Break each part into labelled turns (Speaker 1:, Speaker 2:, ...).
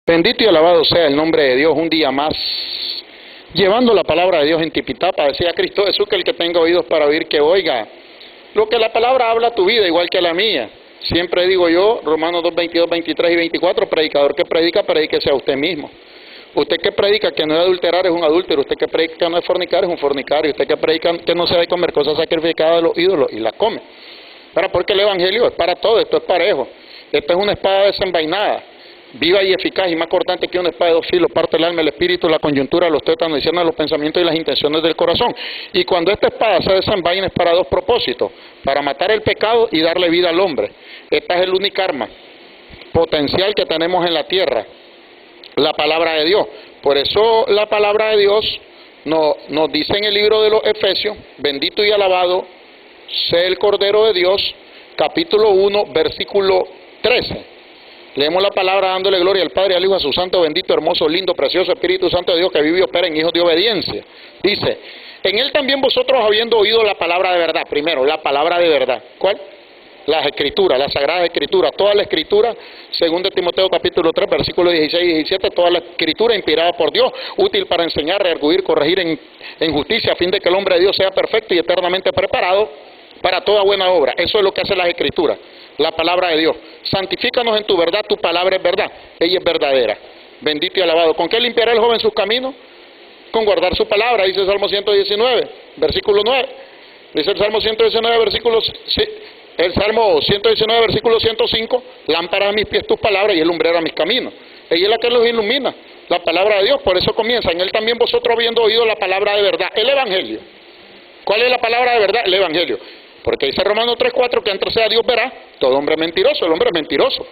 Speaker 1: Bendito y alabado sea el nombre de Dios un día más, llevando la palabra de Dios en Tipitapa. Decía Cristo Jesús que el que tenga oídos para oír, que oiga. Lo que la palabra habla a tu vida, igual que a la mía. Siempre digo yo, Romanos 2, 22, 23 y 24, predicador que predica, predíquese a usted mismo. Usted que predica que no es adulterar es un adúltero, usted que predica que no es fornicar es un fornicario, usted que predica que no se debe comer cosas sacrificadas de los ídolos y las come. Pero porque el evangelio es para todo, esto es parejo. Esto es una espada desenvainada, viva y eficaz y más cortante que una espada de dos filos, parte el alma, el espíritu, la coyuntura, los tétanos, discierne los pensamientos y las intenciones del corazón. Y cuando esta espada se desenvaina es para dos propósitos: para matar el pecado y darle vida al hombre. Esta es el único arma potencial que tenemos en la tierra, la palabra de Dios. Por eso la palabra de Dios nos dice en el libro de los Efesios: bendito y alabado sea el Cordero de Dios, capítulo 1, versículo 13. Leemos la palabra dándole gloria al Padre, al Hijo, a su santo, bendito, hermoso, lindo, precioso Espíritu Santo de Dios, que vive y opera en hijos de obediencia. Dice: en él también vosotros, habiendo oído la palabra de verdad. Primero, la palabra de verdad. ¿Cuál? Las escrituras, las sagradas escrituras, toda la escritura, según de Timoteo capítulo 3, versículos 16 y 17, toda la escritura inspirada por Dios, útil para enseñar, redarguir, corregir en justicia, a fin de que el hombre de Dios sea perfecto y eternamente preparado para toda buena obra. Eso es lo que hace las escrituras, la palabra de Dios. Santifícanos en tu verdad, tu palabra es verdad, ella es verdadera. Bendito y alabado. ¿Con qué limpiará el joven sus caminos? Con guardar su palabra, dice el Salmo 119, versículo 9. Dice el Salmo 119, el Salmo 119, versículo 105, lámpara a mis pies tus palabras y es lumbrera a mis caminos. Ella es la que los ilumina, la palabra de Dios. Por eso comienza: en él también vosotros, habiendo oído la palabra de verdad, el evangelio. ¿Cuál es la palabra de verdad? El evangelio. Porque dice Romanos 3:4 que antes sea Dios verá todo hombre mentiroso. El hombre es mentiroso.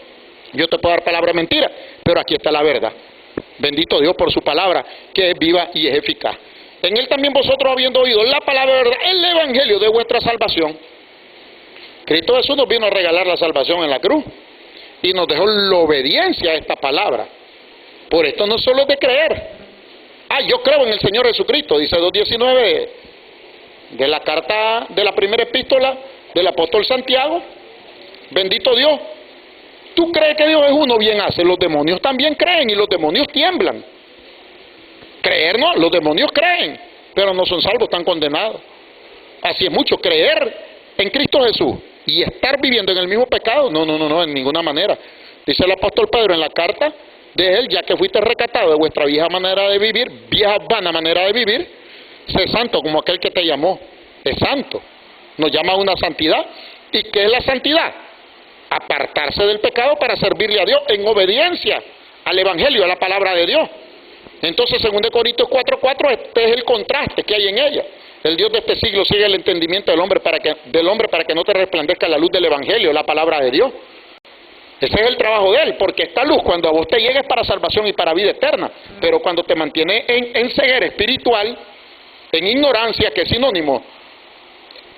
Speaker 1: Yo te puedo dar palabra mentira, pero aquí está la verdad. Bendito Dios por su palabra, que es viva y es eficaz. En él también vosotros, habiendo oído la palabra de verdad, el evangelio de vuestra salvación. Cristo Jesús nos vino a regalar la salvación en la cruz y nos dejó la obediencia a esta palabra. Por esto no solo es de creer. Yo creo en el Señor Jesucristo, dice 2:19 de la carta de la primera epístola del apóstol Santiago. Bendito Dios. ¿Tú crees que Dios es uno? Bien hace. Los demonios también creen y los demonios tiemblan. Creer no, los demonios creen, pero no son salvos, están condenados. Así es mucho. Creer en Cristo Jesús y estar viviendo en el mismo pecado, no, en ninguna manera. Dice el apóstol Pedro en la carta de él: ya que fuiste rescatado de vuestra vieja manera de vivir, vieja vana manera de vivir, sé santo como aquel que te llamó es santo. Nos llama a una santidad. ¿Y qué es la santidad? Apartarse del pecado para servirle a Dios en obediencia al evangelio, a la palabra de Dios. Entonces, 2 Corintios 4:4, este es el contraste que hay en ella. El Dios de este siglo sigue el entendimiento del hombre para que no te resplandezca la luz del evangelio, la palabra de Dios. Ese es el trabajo de él, porque esta luz, cuando a vos te llega, es para salvación y para vida eterna. Pero cuando te mantiene en ceguera espiritual, en ignorancia, que es sinónimo,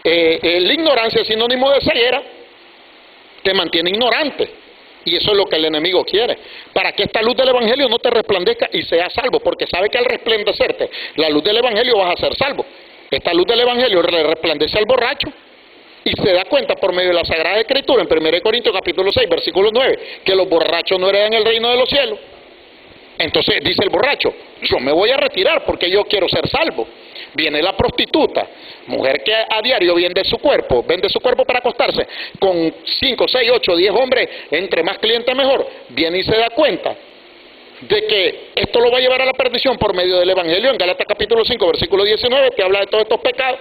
Speaker 1: la ignorancia es sinónimo de ceguera, te mantiene ignorante. Y eso es lo que el enemigo quiere, para que esta luz del evangelio no te resplandezca y seas salvo, porque sabe que al resplandecerte la luz del evangelio vas a ser salvo. Esta luz del evangelio le resplandece al borracho y se da cuenta por medio de la Sagrada Escritura en 1 Corintios capítulo 6, versículo 9, que los borrachos no heredan el reino de los cielos. Entonces dice el borracho: yo me voy a retirar porque yo quiero ser salvo. Viene la prostituta, mujer que a diario vende su cuerpo para acostarse con 5, 6, 8, 10 hombres, entre más clientes mejor. Viene y se da cuenta de que esto lo va a llevar a la perdición por medio del evangelio. En Gálatas capítulo 5, versículo 19, te habla de todos estos pecados.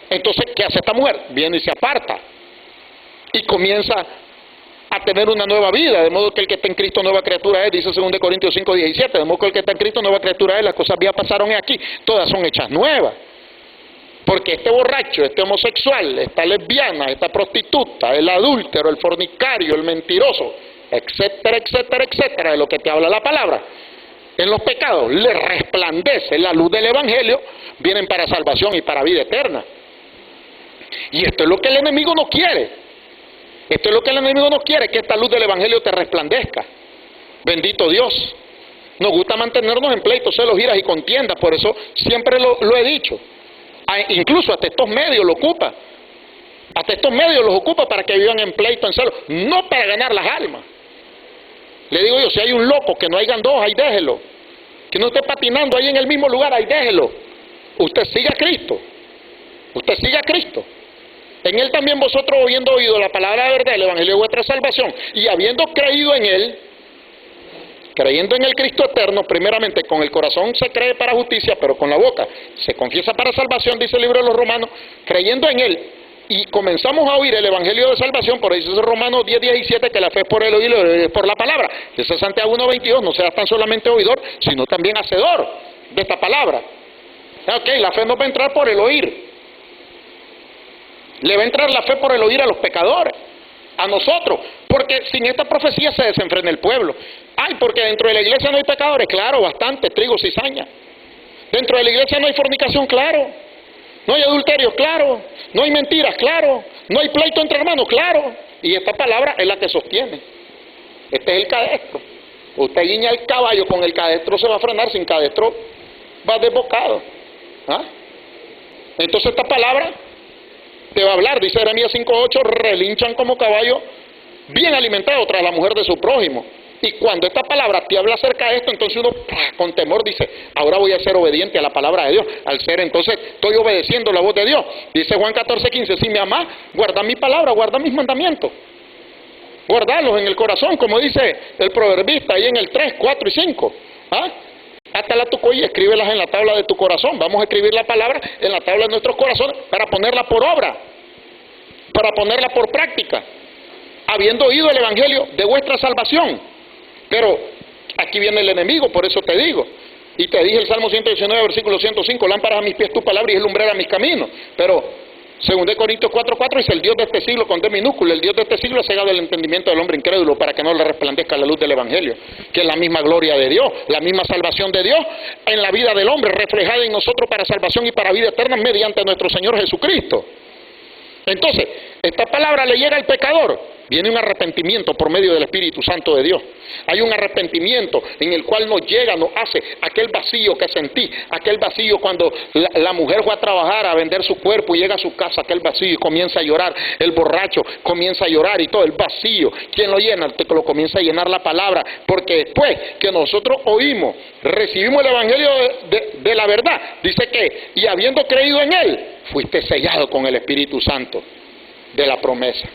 Speaker 1: Entonces, ¿qué hace esta mujer? Viene y se aparta y comienza a tener una nueva vida, de modo que el que está en Cristo nueva criatura es, dice 2 Corintios 5:17, de modo que el que está en Cristo nueva criatura es, las cosas viejas pasaron aquí, todas son hechas nuevas. Porque este borracho, este homosexual, esta lesbiana, esta prostituta, el adúltero, el fornicario, el mentiroso, etcétera, etcétera, etcétera, de lo que te habla la palabra, en los pecados le resplandece la luz del evangelio, vienen para salvación y para vida eterna. Y esto es lo que el enemigo no quiere. Esto es lo que el enemigo no quiere, que esta luz del evangelio te resplandezca. Bendito Dios. Nos gusta mantenernos en pleitos, celos, iras y contiendas. Por eso siempre lo he dicho. Incluso hasta estos medios lo ocupa. Hasta estos medios los ocupa para que vivan en pleito, en celos. No para ganar las almas. Le digo yo, si hay un loco, que no hayan dos, ahí déjelo. Que no esté patinando ahí en el mismo lugar, ahí déjelo. Usted siga a Cristo. Usted siga a Cristo. En Él también vosotros, habiendo oído la palabra de verdad, el evangelio de vuestra salvación, y habiendo creído en Él, creyendo en el Cristo eterno, primeramente con el corazón se cree para justicia, pero con la boca se confiesa para salvación, dice el libro de los Romanos, creyendo en Él, y comenzamos a oír el evangelio de salvación, por eso dice Romanos 10:17, que la fe es por el oír, por la palabra. Dice Santiago 1:22, no seas tan solamente oidor, sino también hacedor de esta palabra. Ok, la fe no va a entrar por el oír. Le va a entrar la fe por el oír a los pecadores, a nosotros, porque sin esta profecía se desenfrena el pueblo. Ay, porque dentro de la iglesia no hay pecadores, claro, bastante, trigo, cizaña. Dentro de la iglesia no hay fornicación, claro. No hay adulterio, claro. No hay mentiras, claro. No hay pleito entre hermanos, claro. Y esta palabra es la que sostiene. Este es el cadestro. Usted guiña el caballo, con el cadestro se va a frenar, sin cadestro va desbocado. ¿Ah? Entonces esta palabra te va a hablar, dice Jeremías 5:8, relinchan como caballo bien alimentado tras la mujer de su prójimo. Y cuando esta palabra te habla acerca de esto, entonces uno con temor dice, ahora voy a ser obediente a la palabra de Dios. Al ser entonces, estoy obedeciendo la voz de Dios. Dice Juan 14:15, si me amás, guarda mi palabra, guarda mis mandamientos. Guardarlos en el corazón, como dice el proverbista ahí en el 3, 4 y 5. ¿Ah? Átala a tu cuello y escríbelas en la tabla de tu corazón. Vamos a escribir la palabra en la tabla de nuestros corazones para ponerla por obra, para ponerla por práctica, habiendo oído el evangelio de vuestra salvación. Pero aquí viene el enemigo, por eso te digo. Y te dije el Salmo 119, versículo 105, lámparas a mis pies tu palabra y es lumbrera a mis caminos. Pero 2 Corintios 4:4 dice, el Dios de este siglo, con D minúsculo, el Dios de este siglo ha cegado el entendimiento del hombre incrédulo para que no le resplandezca la luz del evangelio, que es la misma gloria de Dios, la misma salvación de Dios en la vida del hombre, reflejada en nosotros para salvación y para vida eterna mediante nuestro Señor Jesucristo. Entonces, esta palabra le llega al pecador. Viene un arrepentimiento por medio del Espíritu Santo de Dios. Hay un arrepentimiento en el cual nos llega, nos hace aquel vacío que sentí, aquel vacío cuando la mujer fue a trabajar, a vender su cuerpo y llega a su casa, aquel vacío y comienza a llorar. El borracho comienza a llorar y todo el vacío. ¿Quién lo llena? Lo comienza a llenar la palabra. Porque después que nosotros oímos, recibimos el Evangelio de la verdad, dice que, y habiendo creído en Él, fuiste sellado con el Espíritu Santo de la promesa.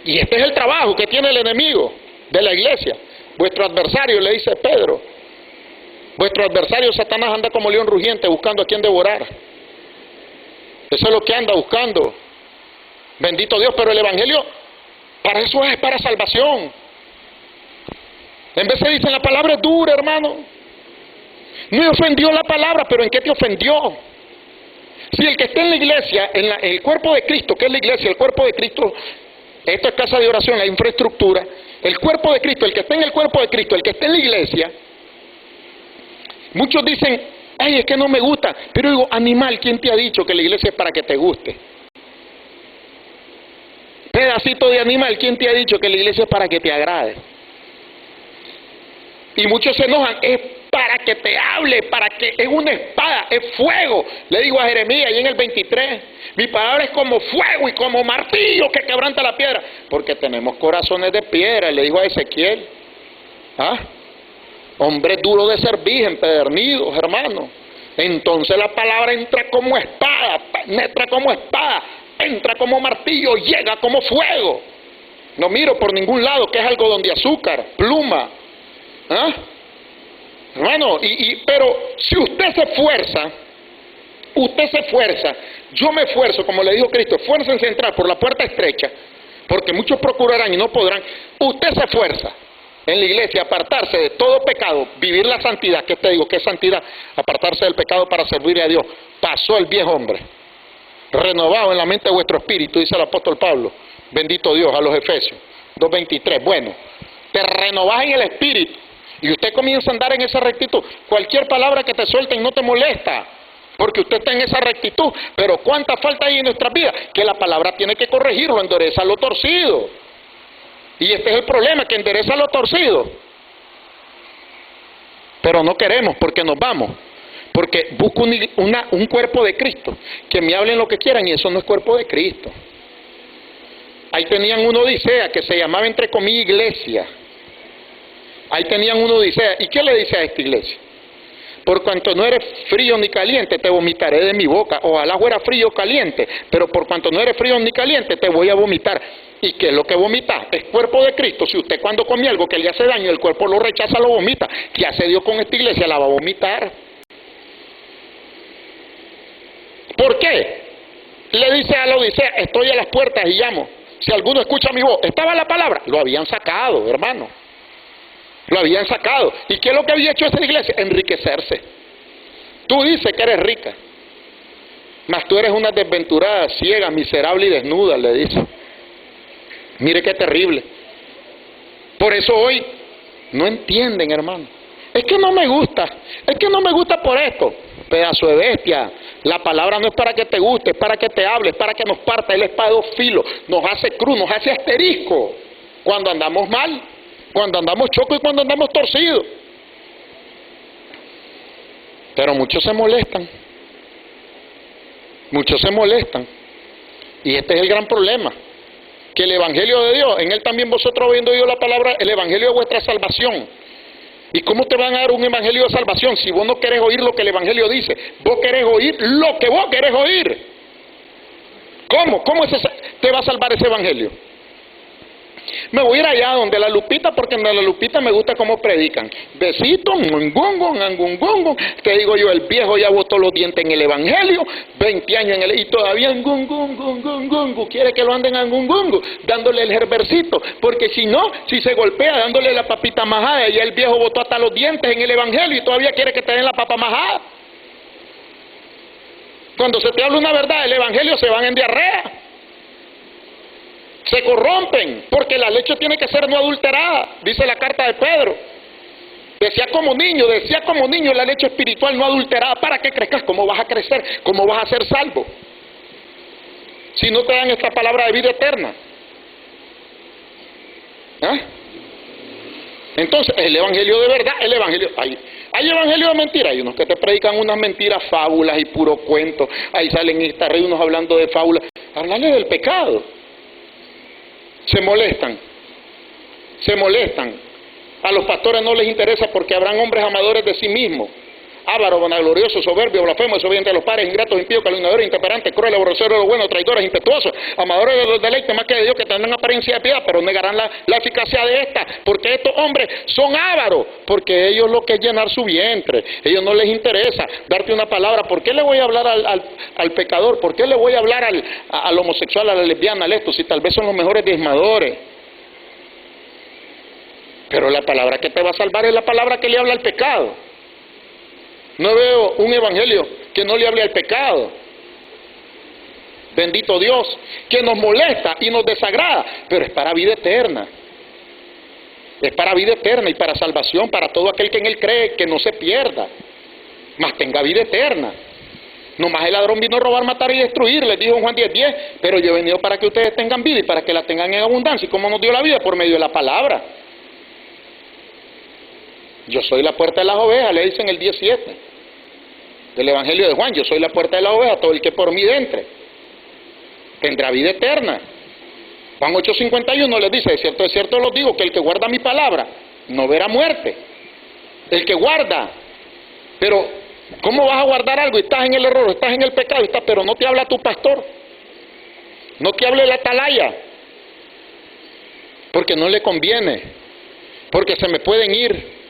Speaker 1: Y este es el trabajo que tiene el enemigo de la iglesia. Vuestro adversario, le dice Pedro, vuestro adversario Satanás anda como león rugiente buscando a quien devorar. Eso es lo que anda buscando. Bendito Dios, pero el evangelio para eso es, para salvación. En vez de dicen la palabra es dura, hermano. No ofendió la palabra, pero ¿en qué te ofendió? Si el que está en la iglesia, el cuerpo de Cristo, que es la iglesia, el cuerpo de Cristo, esto es casa de oración, la infraestructura, el cuerpo de Cristo, el que está en el cuerpo de Cristo, el que está en la iglesia, muchos dicen, ay, es que no me gusta, pero digo, animal, ¿quién te ha dicho que la iglesia es para que te guste? Pedacito de animal, ¿quién te ha dicho que la iglesia es para que te agrade? Y muchos se enojan, es para que te hable, para que es una espada, es fuego. Le digo a Jeremías ahí en el 23, mi palabra es como fuego y como martillo que quebranta la piedra, porque tenemos corazones de piedra. Le digo a Ezequiel, ¿ah? Hombre duro de servir, empedernidos, hermano. Entonces la palabra entra como espada, penetra como espada, entra como martillo, llega como fuego. No miro por ningún lado que es algodón de azúcar, pluma, ¿ah? Hermano, pero si usted se esfuerza, yo me esfuerzo, como le dijo Cristo, esfuércense a entrar por la puerta estrecha, porque muchos procurarán y no podrán. Usted se esfuerza en la iglesia, apartarse de todo pecado, vivir la santidad. ¿Qué te digo? ¿Qué es santidad? Apartarse del pecado para servirle a Dios. Pasó el viejo hombre, renovado en la mente de vuestro espíritu, dice el apóstol Pablo, bendito Dios, a los Efesios 2:23. Bueno, te renovás en el espíritu y usted comienza a andar en esa rectitud. Cualquier palabra que te suelten no te molesta, porque usted está en esa rectitud. Pero ¿cuánta falta hay en nuestra vida? Que la palabra tiene que corregirlo, endereza lo torcido. Y este es el problema, que endereza lo torcido. Pero no queremos, porque nos vamos. Porque busco un cuerpo de Cristo, que me hablen lo que quieran, y eso no es cuerpo de Cristo. Ahí tenían una odisea que se llamaba entre comillas iglesia. Ahí tenían una odisea. ¿Y qué le dice a esta iglesia? Por cuanto no eres frío ni caliente, te vomitaré de mi boca. Ojalá fuera frío o caliente, pero por cuanto no eres frío ni caliente, te voy a vomitar. ¿Y qué es lo que vomita? Es cuerpo de Cristo. Si usted cuando come algo que le hace daño, el cuerpo lo rechaza, lo vomita. ¿Qué hace Dios con esta iglesia? La va a vomitar. ¿Por qué? Le dice a la odisea, estoy a las puertas y llamo. Si alguno escucha mi voz, estaba la palabra. Lo habían sacado, hermano. Lo habían sacado. ¿Y qué es lo que había hecho esa iglesia? Enriquecerse. Tú dices que eres rica, mas tú eres una desventurada, ciega, miserable y desnuda, le dice. Mire qué terrible. Por eso hoy no entienden, hermano. Es que no me gusta. Es que no me gusta por esto. Pedazo de bestia. La palabra no es para que te guste, es para que te hable, es para que nos parta. Él es espada de dos filos. Nos hace cruz, nos hace asterisco. Cuando andamos mal, cuando andamos choco y cuando andamos torcidos. Pero muchos se molestan. Muchos se molestan. Y este es el gran problema. Que el Evangelio de Dios, en él también vosotros habiendo oído la palabra, el Evangelio de vuestra salvación. ¿Y cómo te van a dar un Evangelio de salvación si vos no querés oír lo que el Evangelio dice? Vos querés oír lo que vos querés oír. ¿Cómo? ¿Cómo te va a salvar ese Evangelio? Me voy a ir allá donde la Lupita, porque en la Lupita me gusta cómo predican. Besito, ngungungun, angungungun. Te digo yo, el viejo ya botó los dientes en el Evangelio, 20 años en el... Y todavía ngungungungungungu, quiere que lo anden angungungu, dándole el herbercito. Porque si no, si se golpea dándole la papita majada, y el viejo botó hasta los dientes en el Evangelio y todavía quiere que te den la papa majada. Cuando se te habla una verdad, el Evangelio se van en diarrea. Se corrompen, porque la leche tiene que ser no adulterada, dice la carta de Pedro. Decía como niño, la leche espiritual no adulterada, para que crezcas. ¿Cómo vas a crecer? ¿Cómo vas a ser salvo? Si no te dan esta palabra de vida eterna. ¿Ah? Entonces, el Evangelio de verdad, el Evangelio... Hay evangelio de mentira, hay unos que te predican unas mentiras, fábulas y puro cuento. Ahí salen en esta red unos hablando de fábulas. Háblale del pecado. Se molestan. A los pastores no les interesa porque habrán hombres amadores de sí mismos, ávaros, vanagloriosos, soberbios, blasfemos, desobedientes a los padres, ingratos, impíos, calumniadores, intemperantes, crueles, aborrecedores de lo bueno, traidores, impetuosos, amadores de los deleites más que de Dios, que tendrán apariencia de piedad, pero negarán la eficacia de esta, porque estos hombres son ávaros, porque ellos lo que es llenar su vientre, ellos no les interesa darte una palabra. ¿Por qué le voy a hablar al pecador? ¿Por qué le voy a hablar al homosexual, a la lesbiana, al esto, si tal vez son los mejores diezmadores? Pero la palabra que te va a salvar es la palabra que le habla al pecado. No veo un evangelio que no le hable al pecado. Bendito Dios, que nos molesta y nos desagrada, pero es para vida eterna. Es para vida eterna y para salvación, para todo aquel que en él cree, que no se pierda, mas tenga vida eterna. Nomás el ladrón vino a robar, matar y destruir, les dijo en Juan 10:10, pero yo he venido para que ustedes tengan vida y para que la tengan en abundancia. ¿Y cómo nos dio la vida? Por medio de la palabra. Yo soy la puerta de las ovejas, le dicen el 17 del Evangelio de Juan. Yo soy la puerta de las ovejas, todo el que por mí entre tendrá vida eterna. Juan 8:51 les dice, de cierto los digo, que el que guarda mi palabra no verá muerte. El que guarda. Pero ¿cómo vas a guardar algo y estás en el error, estás en el pecado, pero no te habla tu pastor? No te hable la atalaya, porque no le conviene, porque se me pueden ir.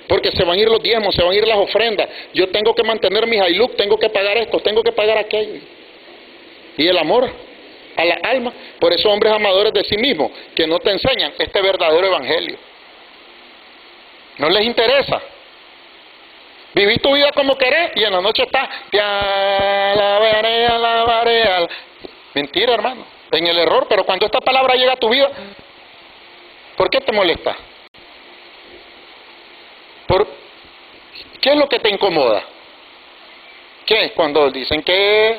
Speaker 1: Porque se van a ir los diezmos, se van a ir las ofrendas. Yo tengo que mantener mis Hilux, tengo que pagar esto, tengo que pagar aquello. Y el amor a la alma. Por eso hombres amadores de sí mismos, que no te enseñan este verdadero evangelio. No les interesa. Vivís tu vida como querés y en la noche estás, te alabaré, alabaré. Mentira, hermano. En el error, pero cuando esta palabra llega a tu vida, ¿por qué te molesta? ¿Qué es lo que te incomoda? ¿Qué es cuando dicen que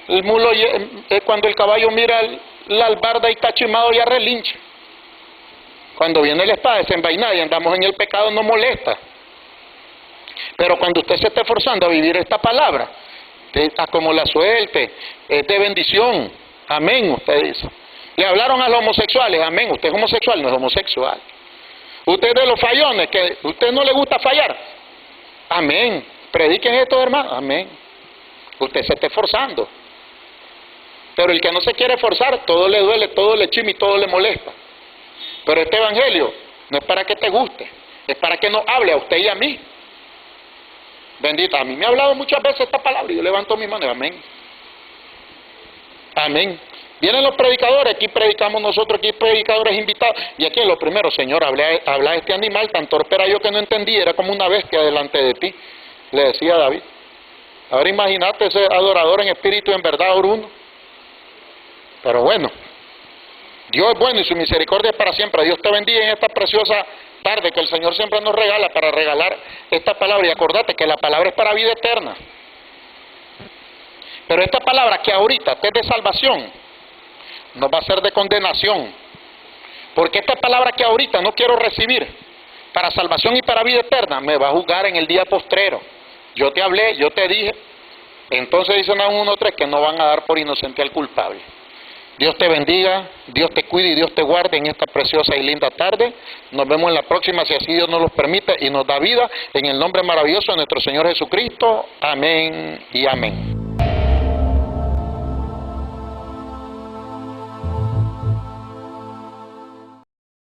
Speaker 1: el mulo es cuando el caballo mira la albarda y está chimado y relincha? Cuando viene la espada desenvainada y andamos en el pecado no molesta. Pero cuando usted se esté forzando a vivir esta palabra, como la suelte, es de bendición. Amén, usted dice. Le hablaron a los homosexuales, amén, usted es homosexual, no es homosexual. Usted de los fallones, que a usted no le gusta fallar, amén, prediquen esto, hermano, amén. Usted se está esforzando. Pero el que no se quiere esforzar, todo le duele, todo le chima y todo le molesta. Pero este evangelio no es para que te guste, es para que nos hable a usted y a mí. Bendito, a mí me ha hablado muchas veces esta palabra y yo levanto mi mano, amén. Amén. Vienen los predicadores, aquí predicamos nosotros, aquí predicadores invitados. Y aquí es lo primero, Señor, habla a este animal, tan torpe era yo que no entendí, era como una bestia delante de ti, le decía David. Ahora imagínate ese adorador en espíritu y en verdad, Oruno. Pero bueno, Dios es bueno y su misericordia es para siempre. Dios te bendiga en esta preciosa tarde que el Señor siempre nos regala para regalar esta palabra. Y acordate que la palabra es para vida eterna. Pero esta palabra que ahorita es de salvación, no va a ser de condenación. Porque esta palabra que ahorita no quiero recibir para salvación y para vida eterna, me va a juzgar en el día postrero. Yo te hablé, yo te dije. Entonces dicen a 1:3 que no van a dar por inocente al culpable. Dios te bendiga, Dios te cuide y Dios te guarde en esta preciosa y linda tarde. Nos vemos en la próxima, si así Dios nos lo permite y nos da vida, en el nombre maravilloso de nuestro Señor Jesucristo. Amén y amén.